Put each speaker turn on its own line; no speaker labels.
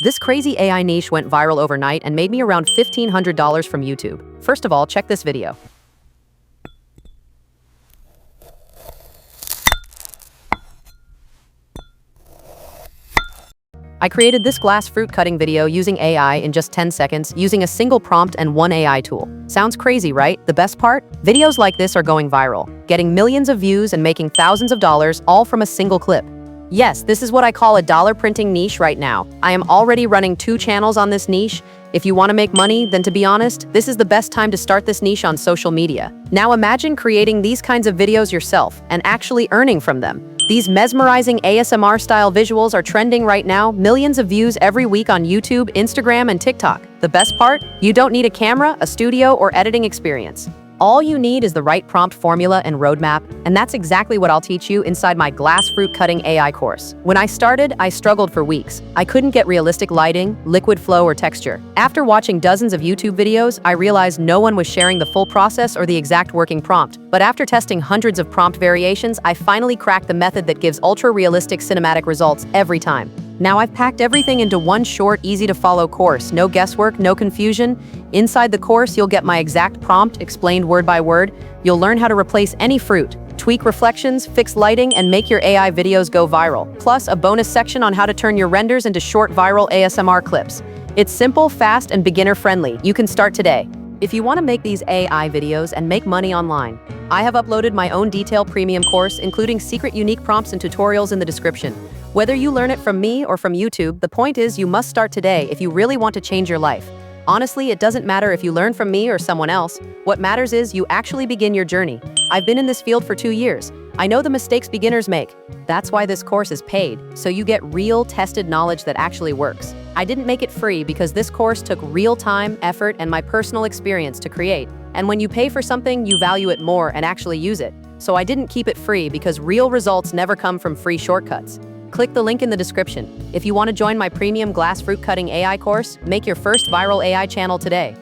This crazy AI niche went viral overnight and made me around $1,500 from YouTube. First of all, check this video. I created this glass fruit cutting video using AI in just 10 seconds, using a single prompt and one AI tool. Sounds crazy, right? The best part? Videos like this are going viral, getting millions of views and making thousands of dollars, all from a single clip. Yes, this is what I call a dollar printing niche right now. I am already running 2 channels on this niche. If you want to make money, then to be honest, this is the best time to start this niche on social media. Now imagine creating these kinds of videos yourself and actually earning from them. These mesmerizing ASMR-style visuals are trending right now, millions of views every week on YouTube, Instagram, and TikTok. The best part? You don't need a camera, a studio, or editing experience. All you need is the right prompt formula and roadmap, and that's exactly what I'll teach you inside my glass fruit cutting AI course. When I started, I struggled for weeks. I couldn't get realistic lighting, liquid flow, or texture. After watching dozens of YouTube videos, I realized no one was sharing the full process or the exact working prompt. But after testing hundreds of prompt variations, I finally cracked the method that gives ultra-realistic cinematic results every time. Now I've packed everything into one short, easy-to-follow course. No guesswork, no confusion. Inside the course, you'll get my exact prompt explained word by word. You'll learn how to replace any fruit, tweak reflections, fix lighting, and make your AI videos go viral. Plus, a bonus section on how to turn your renders into short viral ASMR clips. It's simple, fast, and beginner-friendly. You can start today. If you want to make these AI videos and make money online, I have uploaded my own detailed premium course, including secret unique prompts and tutorials in the description. Whether you learn it from me or from YouTube, the point is you must start today if you really want to change your life. Honestly, it doesn't matter if you learn from me or someone else. What matters is you actually begin your journey. I've been in this field for 2 years. I know the mistakes beginners make. That's why this course is paid, so you get real, tested knowledge that actually works. I didn't make it free because this course took real time, effort, and my personal experience to create. And when you pay for something, you value it more and actually use it. So I didn't keep it free because real results never come from free shortcuts. Click the link in the description. If you want to join my premium glass fruit cutting AI course, make your first viral AI channel today.